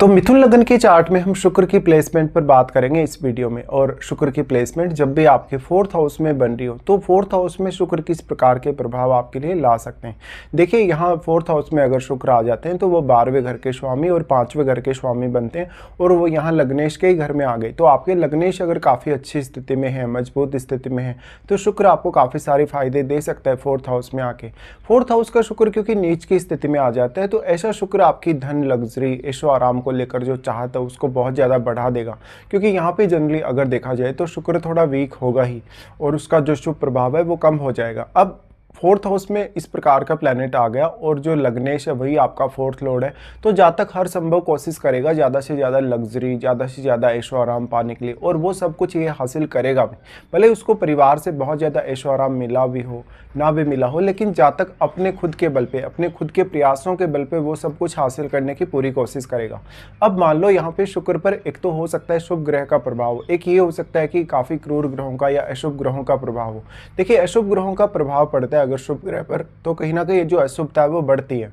तो मिथुन लग्न के चार्ट में हम शुक्र की प्लेसमेंट पर बात करेंगे इस वीडियो में। और शुक्र की प्लेसमेंट जब भी आपके 4th हाउस में बन रही हो तो 4th हाउस में शुक्र किस प्रकार के प्रभाव आपके लिए ला सकते हैं। देखिए यहाँ 4th हाउस में अगर शुक्र आ जाते हैं तो वो 12वें घर के स्वामी और 5वें घर के स्वामी बनते हैं और वो यहाँ लग्नेश के ही घर में आ गए। तो आपके लग्नेश अगर काफ़ी अच्छी स्थिति में है, मजबूत स्थिति में है, तो शुक्र आपको काफ़ी सारे फायदे दे सकता है 4th हाउस में आके। 4th हाउस का शुक्र क्योंकि नीच की स्थिति में आ जाता है तो ऐसा शुक्र आपकी धन, लग्जरी, ऐशो आराम को लेकर जो चाहता है उसको बहुत ज़्यादा बढ़ा देगा। क्योंकि यहाँ पे जनरली अगर देखा जाए तो शुक्र थोड़ा वीक होगा ही और उसका जो शुभ प्रभाव है वो कम हो जाएगा। अब 4th हाउस में इस प्रकार का प्लैनेट आ गया और जो लग्नेश है वही आपका 4th लॉर्ड है, तो जहाँ तक हर संभव कोशिश करेगा ज़्यादा से ज़्यादा लग्जरी, ज़्यादा से ज़्यादा ऐशो आराम पाने के लिए, और वो सब कुछ ये हासिल करेगा भी। भले उसको परिवार से बहुत ज़्यादा ऐशो आराम मिला भी हो, ना भी मिला हो, लेकिन जहाँ तक अपने खुद के बल पे, अपने खुद के प्रयासों के बल पे वो सब कुछ हासिल करने की पूरी कोशिश करेगा। अब मान लो यहाँ पे शुक्र पर एक तो हो सकता है शुभ ग्रह का प्रभाव, एक ये हो सकता है कि काफ़ी क्रूर ग्रहों का या अशुभ ग्रहों का प्रभाव हो। देखिए अशुभ ग्रहों का प्रभाव पड़ता है अगर शुभ ग्रह पर, तो कहीं ना कहीं जो अशुभता है वो बढ़ती है,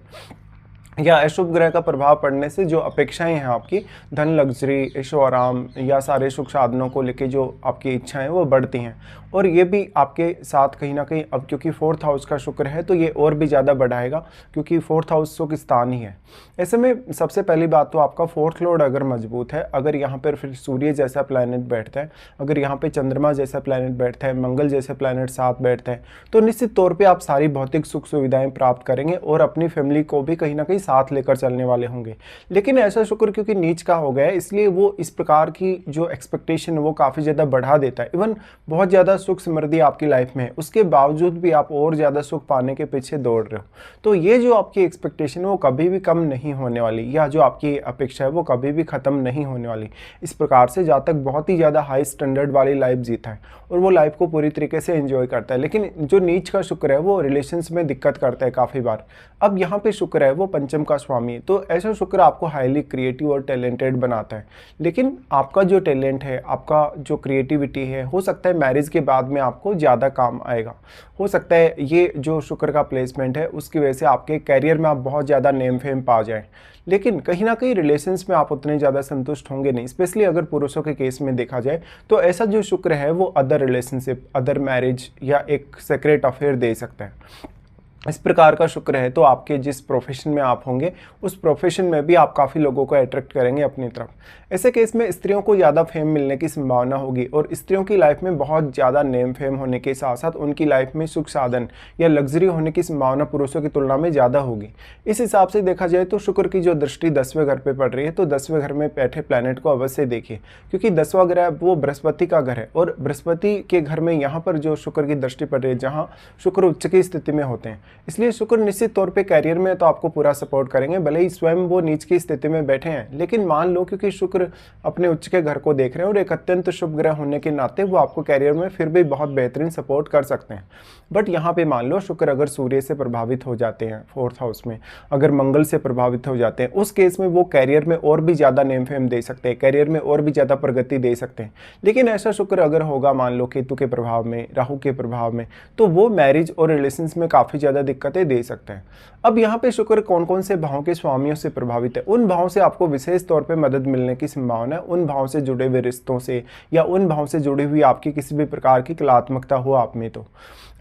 या अशुभ ग्रह का प्रभाव पड़ने से जो अपेक्षाएं हैं आपकी धन, लग्जरी, ऐशो आराम या सारे सुख साधनों को लेके जो आपकी इच्छाएं हैं वो बढ़ती हैं। और ये भी आपके साथ कहीं ना कहीं अब क्योंकि 4th हाउस का शुक्र है तो ये और भी ज़्यादा बढ़ाएगा, क्योंकि 4th हाउस सुख स्थान ही है। ऐसे में सबसे पहली बात तो आपका 4th लॉर्ड अगर मजबूत है, अगर यहाँ पर फिर सूर्य जैसा प्लैनेट बैठता है, अगर यहाँ पे चंद्रमा जैसा प्लैनेट बैठता है, मंगल जैसे प्लैनेट साथ बैठता है, तो निश्चित तौर पर आप सारी भौतिक सुख सुविधाएँ प्राप्त करेंगे और अपनी फैमिली को भी कहीं ना कहीं साथ लेकर चलने वाले होंगे। लेकिन ऐसा शुक्र क्योंकि नीच का हो गया है इसलिए वो इस प्रकार की जो एक्सपेक्टेशन है वो काफ़ी ज़्यादा बढ़ा देता है। इवन बहुत ज़्यादा सुख समृद्धि आपकी लाइफ में है, उसके बावजूद भी आप और ज़्यादा सुख पाने के पीछे दौड़ रहे हो। तो ये जो आपकी एक्सपेक्टेशन है वो कभी भी कम नहीं होने वाली, या जो आपकी अपेक्षा है वो कभी भी ख़त्म नहीं होने वाली। इस प्रकार से जहाँ तक बहुत ही ज़्यादा हाई स्टैंडर्ड वाली लाइफ जीता है और वो लाइफ को पूरी तरीके से एंजॉय करता है। लेकिन जो नीच का शुक्र है वो रिलेशंस में दिक्कत करता है काफ़ी बार। अब यहाँ पे शुक्र है वो पंचम का स्वामी है, तो ऐसा शुक्र आपको हाईली क्रिएटिव और टैलेंटेड बनाता है। लेकिन आपका जो टैलेंट है, आपका जो क्रिएटिविटी है, हो सकता है मैरिज के बाद में आपको ज़्यादा काम आएगा। हो सकता है ये जो शुक्र का प्लेसमेंट है उसकी वजह से आपके कैरियर में आप बहुत ज़्यादा नेम फेम पा जाएं, लेकिन कहीं ना कहीं रिलेशंस में आप उतने ज़्यादा संतुष्ट होंगे नहीं। स्पेशली अगर पुरुषों के केस में देखा जाए तो ऐसा जो शुक्र है वो अदर रिलेशनशिप, अदर मैरिज या एक सीक्रेट अफेयर दे सकता है। इस प्रकार का शुक्र है तो आपके जिस प्रोफेशन में आप होंगे उस प्रोफेशन में भी आप काफ़ी लोगों को अट्रैक्ट करेंगे अपनी तरफ। ऐसे केस में स्त्रियों को ज़्यादा फेम मिलने की संभावना होगी और स्त्रियों की लाइफ में बहुत ज़्यादा नेम फेम होने के साथ साथ उनकी लाइफ में सुख साधन या लग्जरी होने की संभावना पुरुषों की तुलना में ज़्यादा होगी। इस हिसाब से देखा जाए तो शुक्र की जो दृष्टि 10वें घर पर पड़ रही है तो 10वें घर में बैठे प्लैनेट को अवश्य देखिए, क्योंकि 10वां ग्रह वो बृहस्पति का घर है और बृहस्पति के घर में यहाँ पर जो शुक्र की दृष्टि पड़ रही है जहाँ शुक्र उच्च की स्थिति में होते हैं, इसलिए शुक्र निश्चित तौर पे कैरियर में तो आपको पूरा सपोर्ट करेंगे। भले ही स्वयं वो नीच की स्थिति में बैठे हैं, लेकिन मान लो क्योंकि शुक्र अपने उच्च के घर को देख रहे हैं और एक अत्यंत शुभ ग्रह होने के नाते वो आपको कैरियर में फिर भी बहुत बेहतरीन सपोर्ट कर सकते हैं। बट यहाँ पे मान लो शुक्र अगर सूर्य से प्रभावित हो जाते हैं 4th हाउस में, अगर मंगल से प्रभावित हो जाते हैं, उस केस में वो कैरियर में और भी ज़्यादा नेम फेम दे सकते हैं, कैरियर में और भी ज़्यादा प्रगति दे सकते हैं। लेकिन ऐसा शुक्र अगर होगा मान लो केतु के प्रभाव में, राहु के प्रभाव में, तो वो मैरिज और रिलेशंस में काफ़ी ज़्यादा दिक्कतें दे सकते हैं। अब यहाँ पे शुक्र कौन कौन से भावों के स्वामियों से प्रभावित है, उन भावों से आपको विशेष तौर पे मदद मिलने की संभावना है। उन भावों से जुड़े हुए रिश्तों से या उन भावों से जुड़ी हुई आपकी किसी भी प्रकार की कलात्मकता हो आप में। तो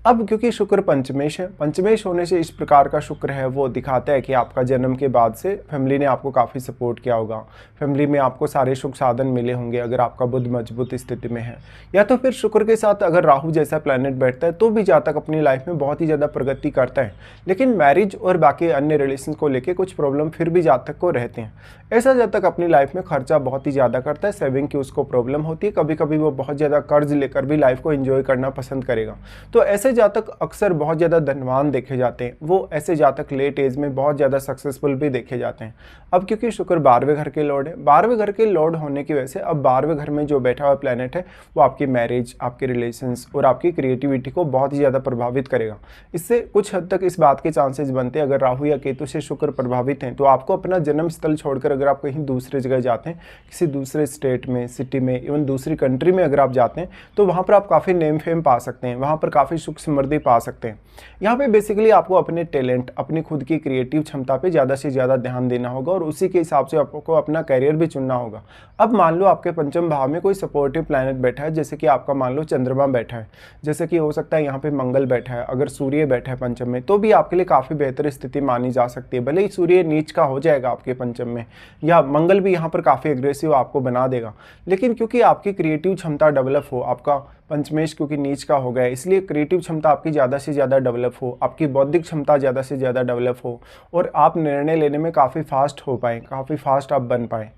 अब क्योंकि शुक्र पंचमेश है, पंचमेश होने से इस प्रकार का शुक्र है वो दिखाता है कि आपका जन्म के बाद से फैमिली ने आपको काफ़ी सपोर्ट किया होगा, फैमिली में आपको सारे सुख साधन मिले होंगे अगर आपका बुध मजबूत स्थिति में है। या तो फिर शुक्र के साथ अगर राहु जैसा प्लैनेट बैठता है तो भी जहाँ तक अपनी लाइफ में बहुत ही ज़्यादा प्रगति करता है, लेकिन मैरिज और बाकी अन्य रिलेशन को लेकर कुछ प्रॉब्लम फिर भी जहाँ तक को रहते हैं। ऐसा जहाँ तक अपनी लाइफ में खर्चा बहुत ही ज़्यादा करता है, सेविंग की उसको प्रॉब्लम होती है, कभी कभी वो बहुत ज़्यादा कर्ज लेकर भी लाइफ को एंजॉय करना पसंद करेगा। तो ऐसे जातक अक्सर बहुत ज़्यादा धनवान देखे जाते हैं, वो ऐसे जातक लेट एज में बहुत ज़्यादा सक्सेसफुल भी देखे जाते हैं। अब क्योंकि शुक्र 12वें घर के लॉर्ड है, 12वें घर के लॉर्ड होने की वजह से अब 12वें घर में जो बैठा हुआ प्लैनेट है वो आपकी मैरिज, आपके रिलेशंस और आपकी क्रिएटिविटी को बहुत ही ज़्यादा प्रभावित करेगा। इससे कुछ हद तक इस बात के चांसेस बनते हैं अगर राहु या केतु से शुक्र प्रभावित हैं तो आपको अपना जन्म स्थल छोड़कर अगर आप कहीं दूसरे जगह जाते हैं, किसी दूसरे स्टेट में, सिटी में, इवन दूसरी कंट्री में अगर आप जाते हैं तो वहाँ पर आप काफ़ी नेम फेम पा सकते हैं, वहाँ पर काफ़ी सुख सुख समृद्धि पा सकते हैं। यहाँ पे बेसिकली आपको अपने टैलेंट, अपनी खुद की क्रिएटिव क्षमता पे ज़्यादा से ज़्यादा ध्यान देना होगा और उसी के हिसाब से आपको अपना करियर भी चुनना होगा। अब मान लो आपके पंचम भाव में कोई सपोर्टिव प्लैनेट बैठा है, जैसे कि आपका मान लो चंद्रमा बैठा है, जैसे कि हो सकता है यहाँ पे मंगल बैठा है, अगर सूर्य बैठा है पंचम में, तो भी आपके लिए काफ़ी बेहतर स्थिति मानी जा सकती है। भले ही सूर्य नीच का हो जाएगा आपके पंचम में, या मंगल भी यहाँ पर काफ़ी एग्रेसिव आपको बना देगा, लेकिन क्योंकि आपकी क्रिएटिव क्षमता डेवलप हो, आपका पंचमेश क्योंकि नीच का हो गया, इसलिए क्रिएटिव क्षमता आपकी ज़्यादा से ज़्यादा डेवलप हो, आपकी बौद्धिक क्षमता ज़्यादा से ज़्यादा डेवलप हो और आप निर्णय लेने में काफ़ी फास्ट हो पाएँ, काफ़ी फास्ट आप बन पाएँ।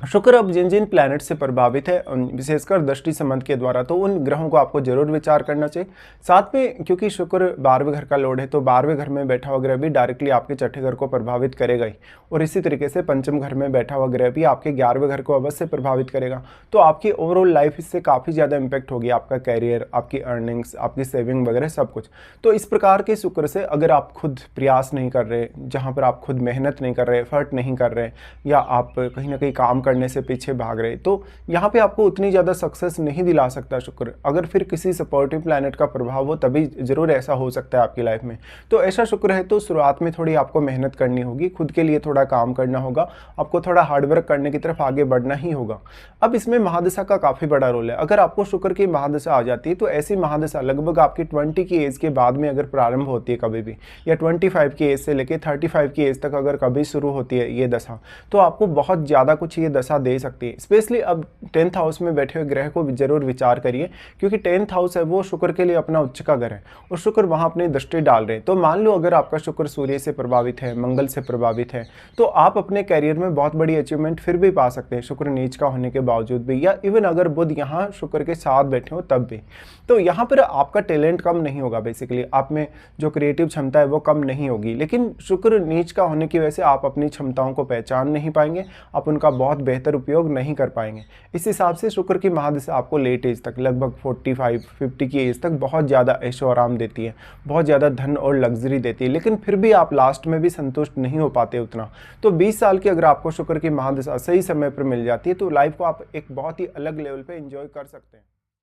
शुक्र अब जिन जिन प्लैनेट से प्रभावित है, विशेषकर दृष्टि संबंध के द्वारा, तो उन ग्रहों को आपको जरूर विचार करना चाहिए। साथ में क्योंकि शुक्र 12वें घर का लॉर्ड है, तो 12वें घर में बैठा हुआ ग्रह भी डायरेक्टली आपके छठे घर को प्रभावित करेगा ही, और इसी तरीके से पंचम घर में बैठा हुआ ग्रह भी आपके 11वें घर को अवश्य प्रभावित करेगा। तो आपकी ओवरऑल लाइफ इससे काफ़ी ज़्यादा इंपैक्ट होगी, आपका कैरियर, आपकी अर्निंग्स, आपकी सेविंग वगैरह सब कुछ। तो इस प्रकार के शुक्र से अगर आप खुद प्रयास नहीं कर रहे, जहाँ पर आप खुद मेहनत नहीं कर रहे, एफर्ट नहीं कर रहे, या आप कहीं ना कहीं काम करने से पीछे भाग रहे, तो यहाँ पे आपको उतनी ज़्यादा सक्सेस नहीं दिला सकता शुक्र। अगर फिर किसी सपोर्टिव प्लैनेट का प्रभाव हो तभी जरूर ऐसा हो सकता है आपकी लाइफ में। तो ऐसा शुक्र है तो शुरुआत में थोड़ी आपको मेहनत करनी होगी, खुद के लिए थोड़ा काम करना होगा, आपको थोड़ा हार्डवर्क करने की तरफ आगे बढ़ना ही होगा। अब इसमें महादशा का काफ़ी बड़ा रोल है। अगर आपको शुक्र की महादशा आ जाती है, तो ऐसी महादशा लगभग आपकी 20 की एज के बाद में अगर प्रारंभ होती है कभी भी, या 25 की एज से लेकर 35 की एज तक अगर कभी शुरू होती है ये दशा, तो आपको बहुत ज़्यादा कुछ ये दशा दे सकती है। स्पेशली अब 10th हाउस में बैठे हुए ग्रह को जरूर विचार करिए, क्योंकि 10th हाउस है वो शुक्र के लिए अपना उच्च का घर है और शुक्र वहाँ अपनी दृष्टि डाल रहे हैं। तो मान लो अगर आपका शुक्र सूर्य से प्रभावित है, मंगल से प्रभावित है, तो आप अपने कैरियर में बहुत बड़ी अचीवमेंट फिर भी पा सकते हैं शुक्र नीच का होने के बावजूद भी, या इवन अगर बुध यहाँ शुक्र के साथ बैठे हो तब भी। तो यहाँ पर आपका टैलेंट कम नहीं होगा, बेसिकली आप में जो क्रिएटिव क्षमता है वो कम नहीं होगी, लेकिन शुक्र नीच का होने की वजह से आप अपनी क्षमताओं को पहचान नहीं पाएंगे, आप उनका बहुत बेहतर उपयोग नहीं कर पाएंगे। इस हिसाब से शुक्र की महादशा आपको लेट एज तक, लगभग 45-50 की एज तक बहुत ज़्यादा ऐशो आराम देती है, बहुत ज़्यादा धन और लग्जरी देती है, लेकिन फिर भी आप लास्ट में भी संतुष्ट नहीं हो पाते उतना। तो 20 साल की अगर आपको शुक्र की महादशा सही समय पर मिल जाती है, तो लाइफ को आप एक बहुत ही अलग लेवल पे एंजॉय कर सकते हैं।